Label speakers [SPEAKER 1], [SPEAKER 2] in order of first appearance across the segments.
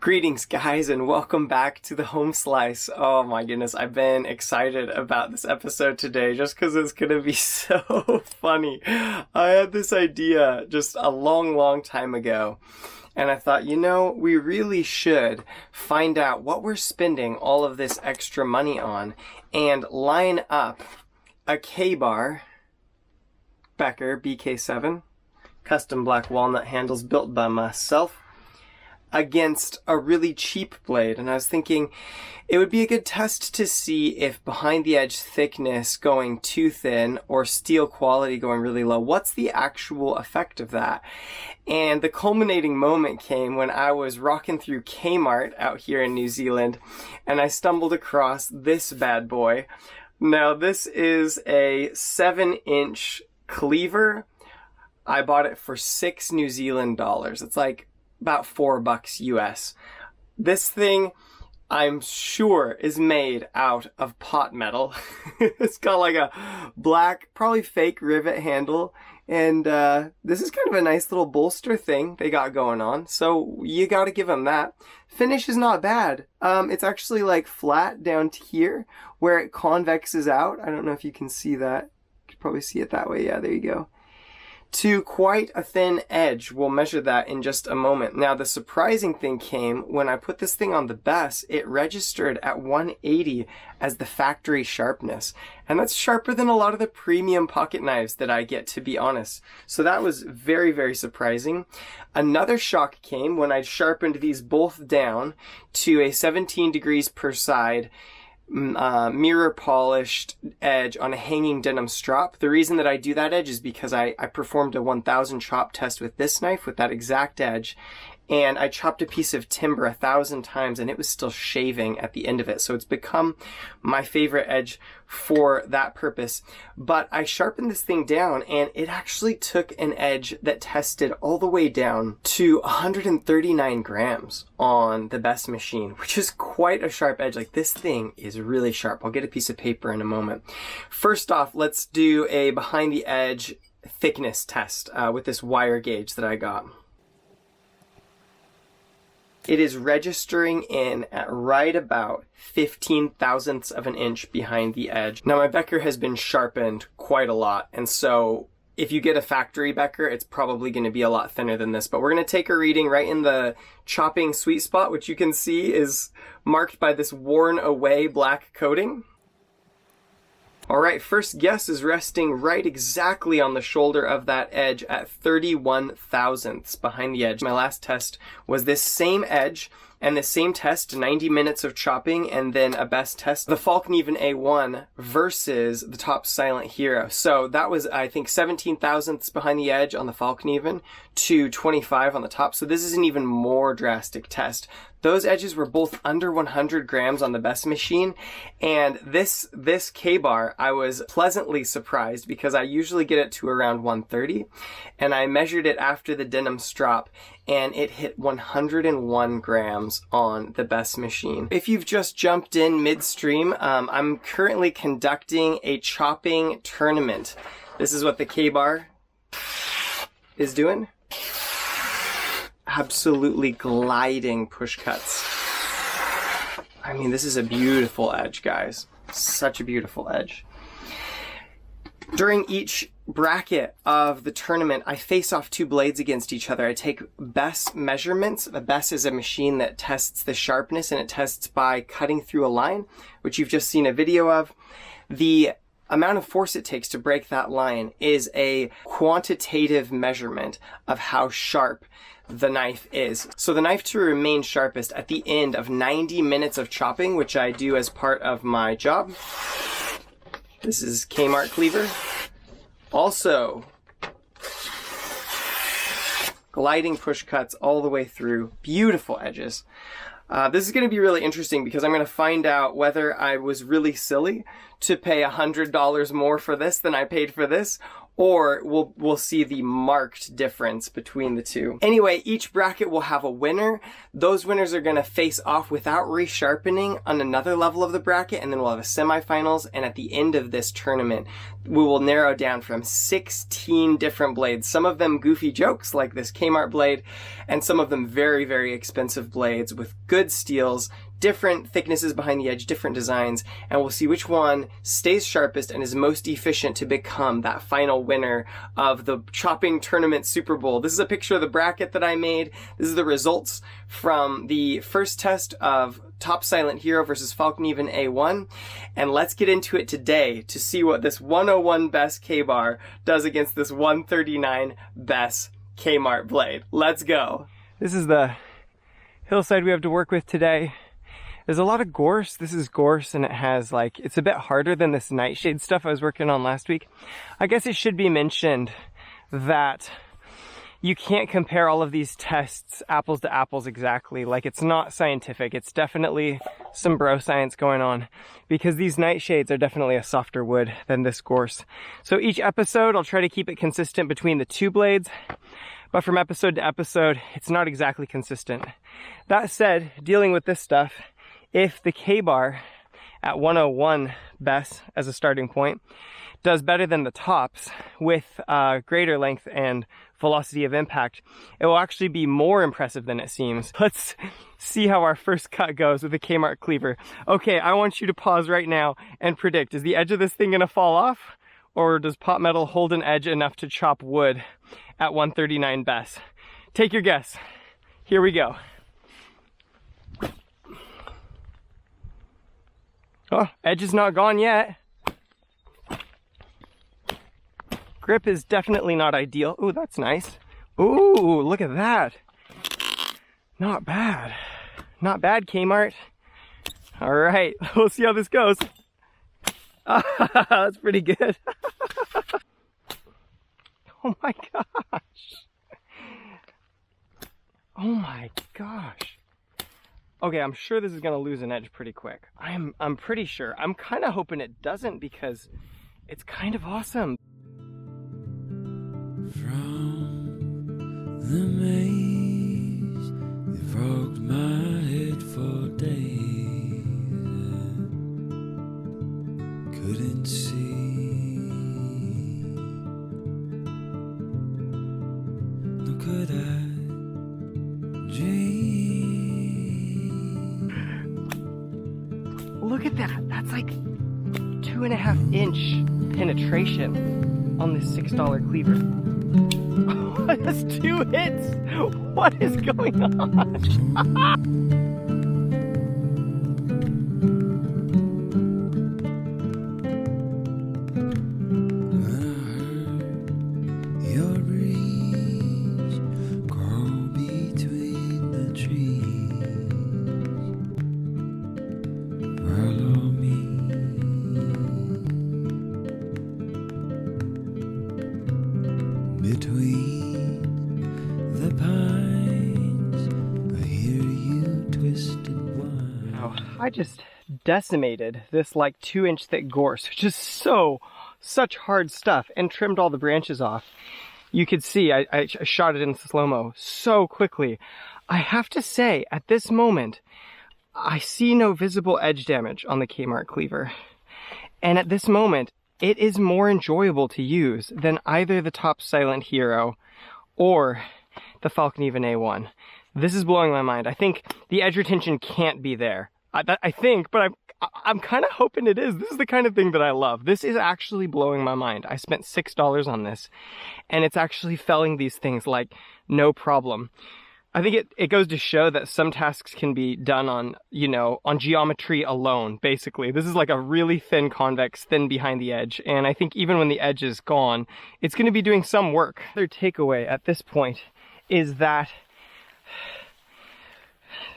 [SPEAKER 1] Greetings guys and welcome back to the Home Slice. Oh my goodness, I've been excited about this episode today just because it's gonna be so funny. I had this idea just a long time ago and I thought, you know, we really should find out what we're spending all of this extra money on and line up a KaBar Becker BK7 custom black walnut handles built by myself against a really cheap blade. And I was thinking it would be a good test to see if behind the edge thickness going too thin or steel quality going really low, what's the actual effect of that? And the culminating moment came when I was rocking through KMart out here in New Zealand and I stumbled across this bad boy. Now this is a 7-inch cleaver. I bought it for $6 New Zealand dollars. It's like about $4 US. This thing, I'm sure, is made out of pot metal. It's got like a black, probably fake rivet handle. And this is kind of a nice little bolster thing they got going on. So you gotta give them that. Finish is not bad. It's actually like flat down to here where it convexes out. I don't know if you can see that. You could probably see it that way. Yeah, there you go. To quite a thin edge. We'll measure that in just a moment. Now the surprising thing came when I put this thing on the BESS, it registered at 180 as the factory sharpness. And that's sharper than a lot of the premium pocket knives that I get, to be honest. So that was very surprising. Another shock came when I sharpened these both down to a 17 degrees per side mirror polished edge on a hanging denim strop. The reason that I do that edge is because I performed a 1000 chop test with this knife with that exact edge, and I chopped a piece of timber 1,000 times and it was still shaving at the end of it. So it's become my favorite edge for that purpose. But I sharpened this thing down and it actually took an edge that tested all the way down to 139 grams on the BESS machine, which is quite a sharp edge. Like, this thing is really sharp. I'll get a piece of paper in a moment. First off, let's do a behind the edge thickness test with this wire gauge that I got. It is registering in at right about 15 thousandths of an inch behind the edge. Now my Becker has been sharpened quite a lot, and so if you get a factory Becker, it's probably going to be a lot thinner than this, but we're going to take a reading right in the chopping sweet spot, which you can see is marked by this worn away black coating. Alright, first guess is resting right exactly on the shoulder of that edge at 31 thousandths behind the edge. My last test was this same edge and the same test, 90 minutes of chopping, and then a BESS test, the Falkneven A1 versus the Top Silent Hero. So that was, I think, 17 thousandths behind the edge on the Falkneven to 25 on the top. So this is an even more drastic test. Those edges were both under 100 grams on the BESS machine, and this KaBar, I was pleasantly surprised because I usually get it to around 130, and I measured it after the denim strop, and it hit 101 grams on the BESS machine. If you've just jumped in midstream, I'm currently conducting a chopping tournament. This is what the KaBar is doing. Absolutely gliding push cuts. I mean, this is a beautiful edge, guys. Such a beautiful edge. During each bracket of the tournament, I face off two blades against each other. I take BESS measurements. The BESS is a machine that tests the sharpness, and it tests by cutting through a line, which you've just seen a video of. The amount of force it takes to break that line is a quantitative measurement of how sharp the knife is. So the knife to remain sharpest at the end of 90 minutes of chopping, which I do as part of my job. This is KMart Cleaver. Also, gliding push cuts all the way through. Beautiful edges. This is going to be really interesting because I'm going to find out whether I was really silly to pay $100 more for this than I paid for this, or we'll see the marked difference between the two. Anyway, each bracket will have a winner. Those winners are gonna face off without resharpening on another level of the bracket, and then we'll have a semifinals, and at the end of this tournament, we will narrow down from 16 different blades. Some of them goofy jokes, like this KMart blade, and some of them very, very expensive blades with good steels, different thicknesses behind the edge, different designs, and we'll see which one stays sharpest and is most efficient to become that final winner of the chopping tournament Super Bowl. This is a picture of the bracket that I made. This is the results from the first test of Top Silent Hero versus Falkneven A1, and let's get into it today to see what this 101 BESS KaBar does against this 139 BESS KMart blade. Let's go. This is the hillside we have to work with today. There's a lot of gorse. This is gorse, and it has like, it's a bit harder than this nightshade stuff I was working on last week. I guess it should be mentioned that you can't compare all of these tests apples to apples exactly. Like, it's not scientific. It's definitely some bro science going on, because these nightshades are definitely a softer wood than this gorse. So each episode, I'll try to keep it consistent between the two blades, but from episode to episode, it's not exactly consistent. That said, dealing with this stuff, if the KaBar at 101 BESS as a starting point does better than the tops with greater length and velocity of impact, it will actually be more impressive than it seems. Let's see how our first cut goes with the KMart Cleaver. Okay, I want you to pause right now and predict, is the edge of this thing gonna fall off, or does pot metal hold an edge enough to chop wood at 139 BESS? Take your guess. Here we go. Oh, edge is not gone yet. Grip is definitely not ideal. Ooh, that's nice. Ooh, look at that. Not bad. Not bad, KMart. All right, we'll see how this goes. That's pretty good. Oh my gosh. Oh my gosh. Okay, I'm sure this is gonna lose an edge pretty quick. I'm pretty sure. I'm kind of hoping it doesn't, because it's kind of awesome.
[SPEAKER 2] From the maze, they fogged my head for days. I couldn't see, nor could I dream.
[SPEAKER 1] Look at that. That's like 2.5 inch penetration on this $6 cleaver. That's 2 hits. What is going on?
[SPEAKER 2] Between the pines, I hear you twisted wine.
[SPEAKER 1] Oh, I just decimated this like 2 inch thick gorse, which is such hard stuff, and trimmed all the branches off. You could see I shot it in slow-mo so quickly. I have to say, at this moment, I see no visible edge damage on the KMart Cleaver. And at this moment, it is more enjoyable to use than either the Top Silent Hero or the Falkneven A1. This is blowing my mind. I think the edge retention can't be there. I think, but I'm kind of hoping it is. This is the kind of thing that I love. This is actually blowing my mind. I spent $6 on this, and it's actually felling these things like no problem. I think it goes to show that some tasks can be done on, on geometry alone, basically. This is like a really thin convex, thin behind the edge, and I think even when the edge is gone, it's going to be doing some work. Their takeaway at this point is that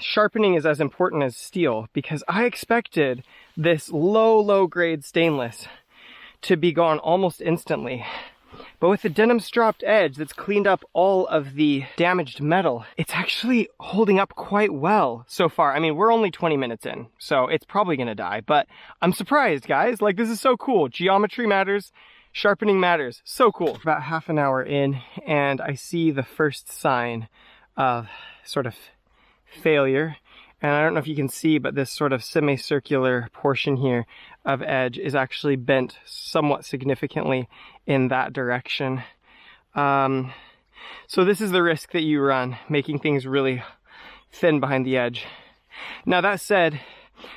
[SPEAKER 1] sharpening is as important as steel, because I expected this low grade stainless to be gone almost instantly. But with the denim stropped edge that's cleaned up all of the damaged metal, it's actually holding up quite well so far. I mean, we're only 20 minutes in, so it's probably gonna die, but I'm surprised, guys. Like, this is so cool. Geometry matters, sharpening matters. So cool. About half an hour in, and I see the first sign of sort of failure. And I don't know if you can see, but this sort of semicircular portion here of edge is actually bent somewhat significantly in that direction. So this is the risk that you run, making things really thin behind the edge. Now that said,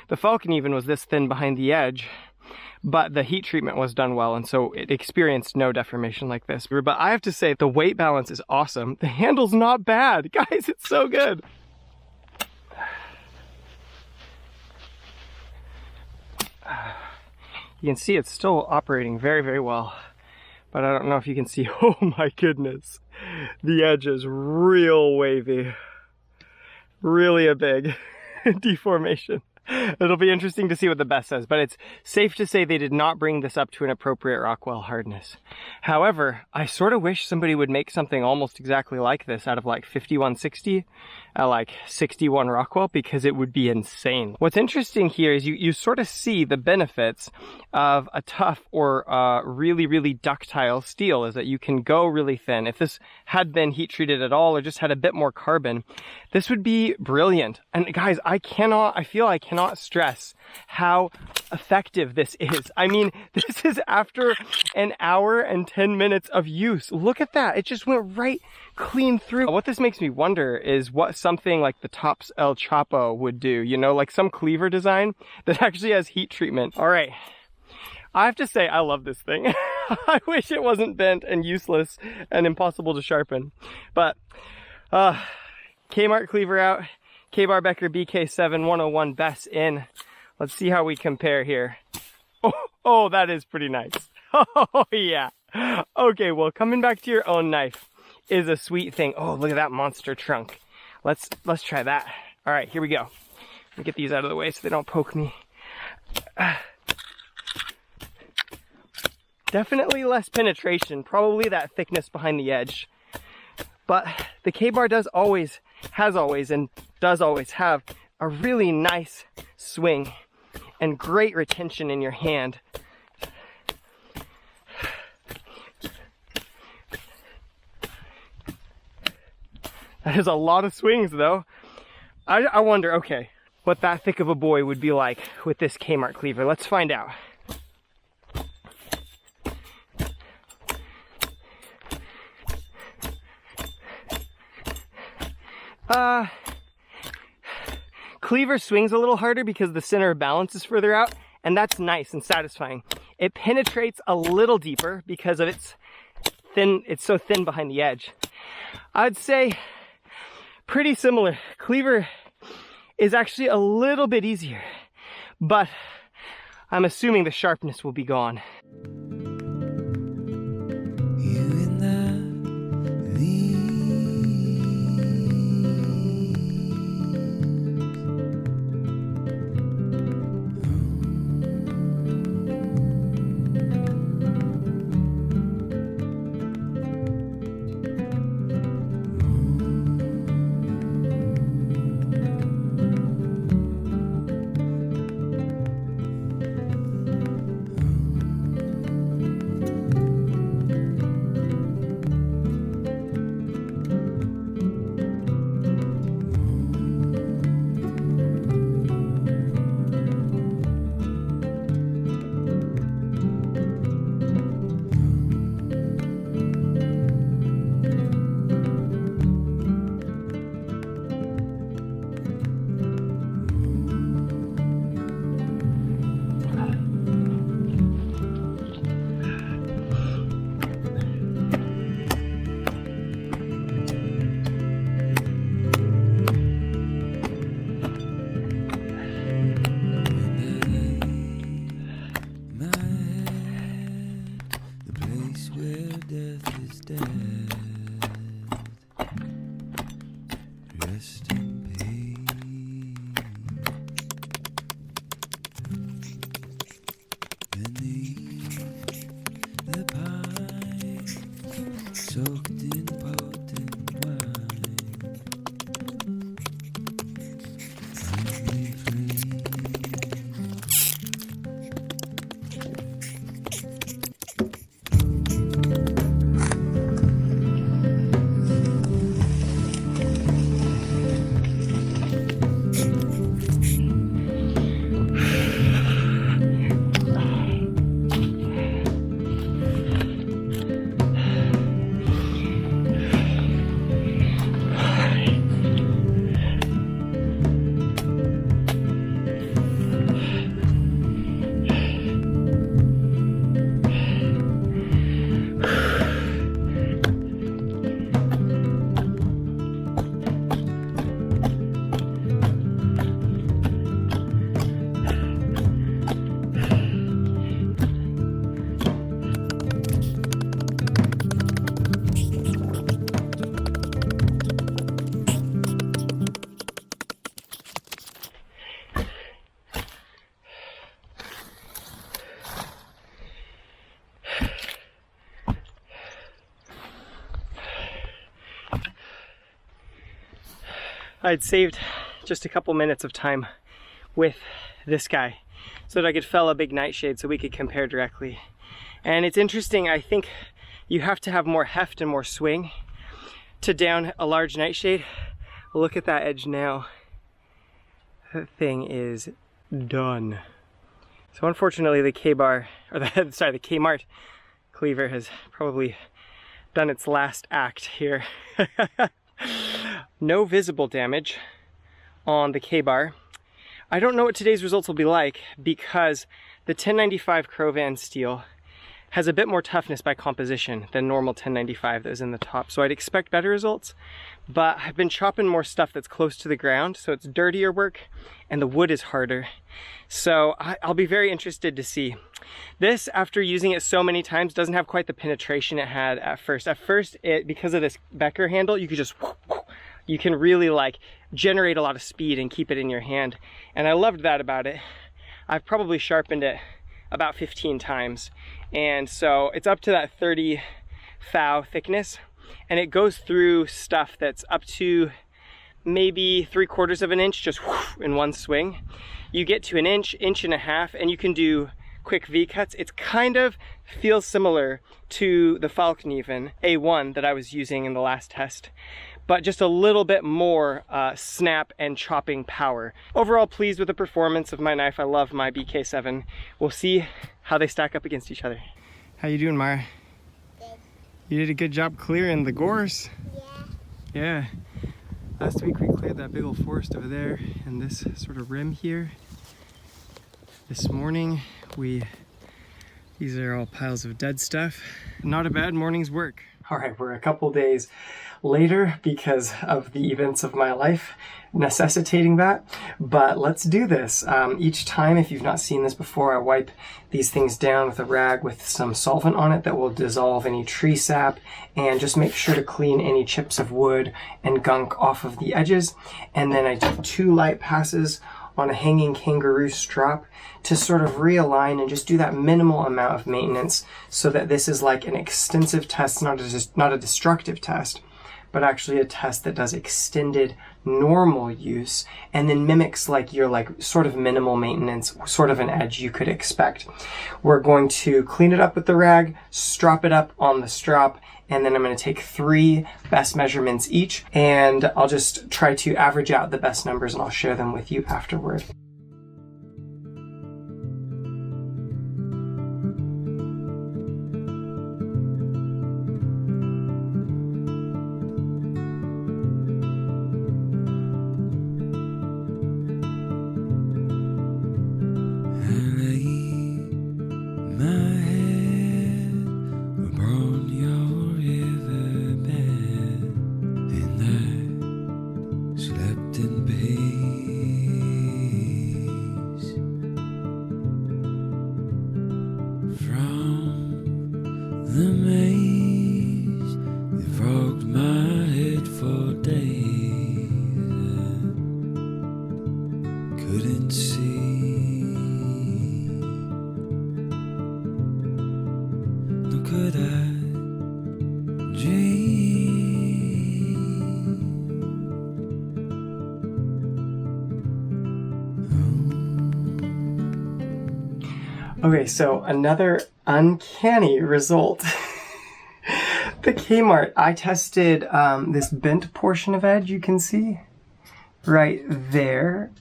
[SPEAKER 1] the Falcon even was this thin behind the edge, but the heat treatment was done well, and so it experienced no deformation like this. But I have to say, the weight balance is awesome. The handle's not bad. Guys, it's so good. You can see it's still operating very, very well, but I don't know if you can see. Oh my goodness, the edge is real wavy, really a big deformation. It'll be interesting to see what the BESS says, but it's safe to say they did not bring this up to an appropriate Rockwell hardness. However, I sort of wish somebody would make something almost exactly like this out of like 5160 at like 61 Rockwell, because it would be insane. What's interesting here is you sort of see the benefits of a tough or really, really ductile steel, is that you can go really thin. If this had been heat treated at all or just had a bit more carbon, this would be brilliant. And guys, I feel I cannot stress how effective this is. I mean, this is after an hour and 10 minutes of use. Look at that. It just went right clean through. What this makes me wonder is what something like the Tops El Chapo would do, you know, like some cleaver design that actually has heat treatment. All right. I have to say, I love this thing. I wish it wasn't bent and useless and impossible to sharpen. But KMart Cleaver out, KaBar Becker BK7 101 BESS in. Let's see how we compare here. Oh, that is pretty nice. Oh, yeah. Okay, well, coming back to your own knife is a sweet thing. Oh, look at that monster trunk. Let's try that. All right, here we go. Let me get these out of the way so they don't poke me. Definitely less penetration, probably that thickness behind the edge. But the KaBar has always have a really nice swing and great retention in your hand. That is a lot of swings though. I wonder, okay, what that thick of a boy would be like with this KMart Cleaver. Let's find out. Cleaver swings a little harder because the center of balance is further out, and that's nice and satisfying. It penetrates a little deeper because of it's so thin behind the edge. I'd say pretty similar. Cleaver is actually a little bit easier, but I'm assuming the sharpness will be gone.
[SPEAKER 2] soaked in potent wine. Set me free.
[SPEAKER 1] I'd saved just a couple minutes of time with this guy so that I could fell a big nightshade so we could compare directly. And it's interesting, I think you have to have more heft and more swing to down a large nightshade. Look at that edge now. That thing is done. So unfortunately the KaBar, or the KMart Cleaver has probably done its last act here. No visible damage on the KaBar. I don't know what today's results will be like because the 1095 CroVan Steel has a bit more toughness by composition than normal 1095 that was in the top. So I'd expect better results, but I've been chopping more stuff that's close to the ground, so it's dirtier work and the wood is harder. So I'll be very interested to see. This, after using it so many times, doesn't have quite the penetration it had at first. At first, because of this Becker handle, you could just, you can really like generate a lot of speed and keep it in your hand. And I loved that about it. I've probably sharpened it about 15 times. And so it's up to that 30 thou thickness. And it goes through stuff that's up to maybe 3/4 of an inch just in one swing. You get to an inch, inch and a half, and you can do quick V cuts. It's kind of feels similar to the Falcon even, A1 that I was using in the last test, but just a little bit more snap and chopping power. Overall, pleased with the performance of my knife. I love my BK7. We'll see how they stack up against each other. How you doing, Mara?
[SPEAKER 3] Good.
[SPEAKER 1] You did a good job clearing the gorse.
[SPEAKER 3] Yeah.
[SPEAKER 1] Yeah. Last week we cleared that big old forest over there and this sort of rim here. This morning these are all piles of dead stuff. Not a bad morning's work. All right, we're a couple days later because of the events of my life necessitating that, but let's do this. Each time, if you've not seen this before, I wipe these things down with a rag with some solvent on it that will dissolve any tree sap and just make sure to clean any chips of wood and gunk off of the edges. And then I do 2 light passes on a hanging kangaroo strop to sort of realign and just do that minimal amount of maintenance so that this is like an extensive test, not a destructive test, but actually a test that does extended normal use and then mimics like your sort of minimal maintenance, sort of an edge you could expect. We're going to clean it up with the rag, strop it up on the strop, and then I'm going to take 3 best measurements each, and I'll just try to average out the best numbers and I'll share them with you afterward.
[SPEAKER 2] Slept in peace.
[SPEAKER 1] Okay, so another uncanny result. The KMart, I tested this bent portion of edge, you can see right there,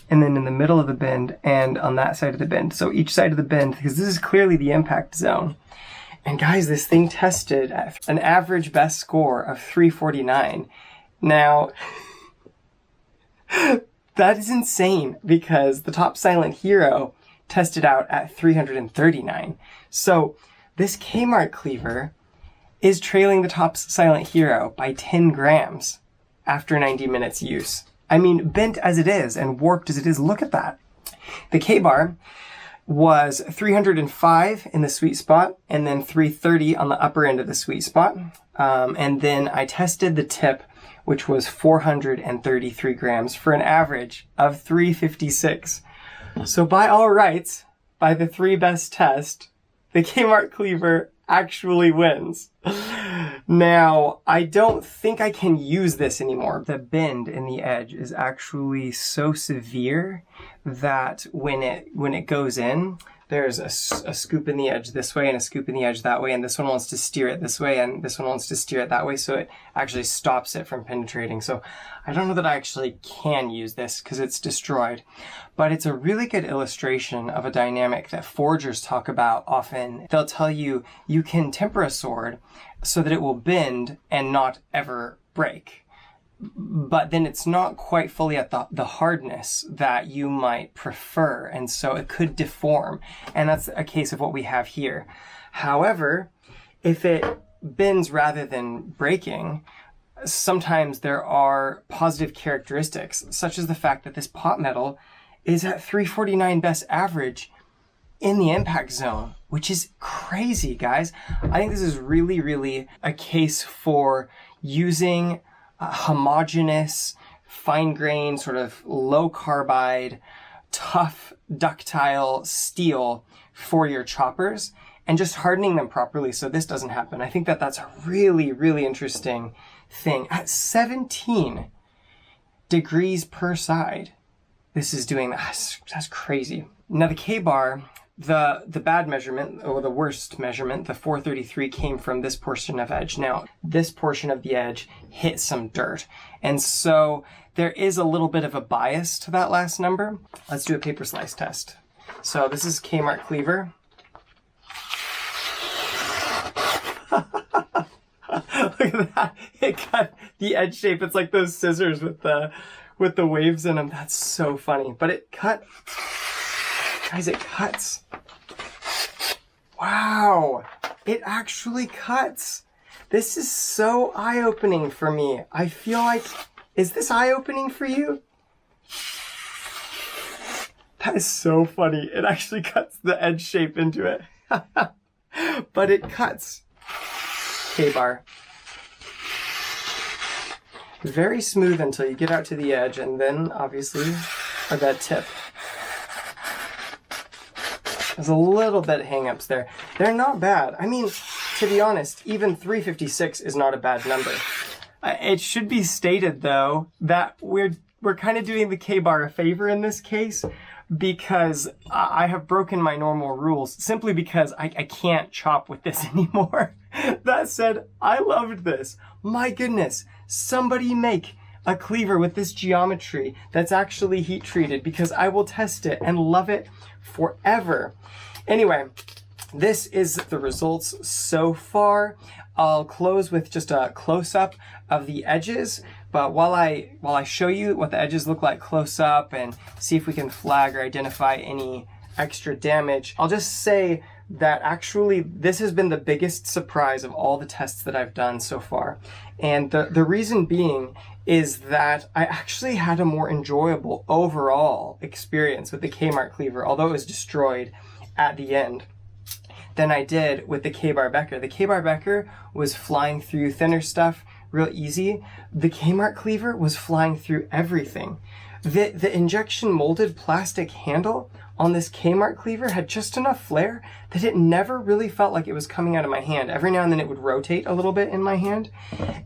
[SPEAKER 1] and then in the middle of the bend and on that side of the bend. So each side of the bend, because this is clearly the impact zone. And guys, this thing tested at an average best score of 349. Now, that is insane because the top silent hero tested out at 339. So this KMart cleaver is trailing the top silent hero by 10 grams after 90 minutes use. I mean, bent as it is and warped as it is, look at that. The KaBar was 305 in the sweet spot and then 330 on the upper end of the sweet spot. And then I tested the tip, which was 433 grams for an average of 356. So by all rights, by the 3 best test, the KMart cleaver actually wins. Now, I don't think I can use this anymore. The bend in the edge is actually so severe that when it goes in, there's a scoop in the edge this way and a scoop in the edge that way, and this one wants to steer it this way and this one wants to steer it that way, so it actually stops it from penetrating. So I don't know that I actually can use this because it's destroyed, but it's a really good illustration of a dynamic that forgers talk about often. They'll tell you you can temper a sword so that it will bend and not ever break. But then it's not quite fully at the hardness that you might prefer, and so it could deform, and that's a case of what we have here. However, if it bends rather than breaking, sometimes there are positive characteristics, such as the fact that this pot metal is at 349 best average in the impact zone, which is crazy, guys. I think this is really, really a case for using homogeneous, fine-grained, sort of low-carbide, tough, ductile steel for your choppers and just hardening them properly so this doesn't happen. I think that that's a really, really interesting thing. At 17 degrees per side, this is doing that. That's crazy. Now the KaBar, the bad measurement, or the worst measurement, the 433, came from this portion of edge. Now, this portion of the edge hit some dirt, and so there is a little bit of a bias to that last number. Let's do a paper slice test. So this is KMart Cleaver. Look at that. It cut the edge shape. It's like those scissors with the waves in them. That's so funny. But it cut. Guys, it cuts. Wow, it actually cuts. This is so eye-opening for me. I feel like, is this eye-opening for you? That is so funny. It actually cuts the edge shape into it. But it cuts. KaBar. Very smooth until you get out to the edge, and then obviously that tip. There's a little bit of hang-ups there. They're not bad. I mean, to be honest, even 356 is not a bad number. It should be stated, though, that we're kind of doing the KaBar a favor in this case because I have broken my normal rules simply because I can't chop with this anymore. That said, I loved this. My goodness, somebody make a cleaver with this geometry that's actually heat treated because I will test it and love it forever. Anyway, this is the results so far. I'll close with just a close-up of the edges, but while I show you what the edges look like close up and see if we can flag or identify any extra damage, I'll just say that actually this has been the biggest surprise of all the tests that I've done so far. And the reason being is that I actually had a more enjoyable overall experience with the KMart cleaver, although it was destroyed at the end, than I did with the KaBar Becker. The KaBar Becker was flying through thinner stuff real easy. The KMart cleaver was flying through everything. The injection molded plastic handle on this KMart cleaver had just enough flare that it never really felt like it was coming out of my hand. Every now and then it would rotate a little bit in my hand,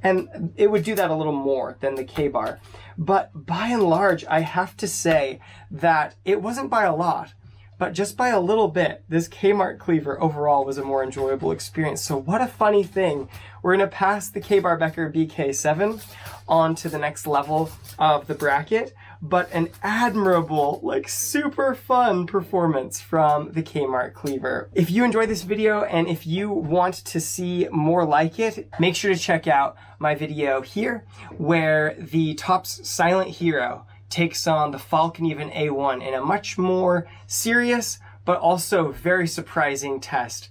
[SPEAKER 1] and it would do that a little more than the KaBar. But by and large, I have to say that it wasn't by a lot, but just by a little bit, this KMart Cleaver overall was a more enjoyable experience. So what a funny thing. We're gonna pass the KaBar Becker BK7 on to the next level of the bracket, but an admirable, like super fun performance from the KMart Cleaver. If you enjoyed this video and if you want to see more like it, make sure to check out my video here where the Topps Silent Hero takes on the Falcon Even A1 in a much more serious but also very surprising test.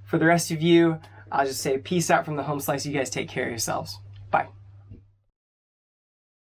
[SPEAKER 1] For the rest of you, I'll just say peace out from the home slice. You guys take care of yourselves. Bye.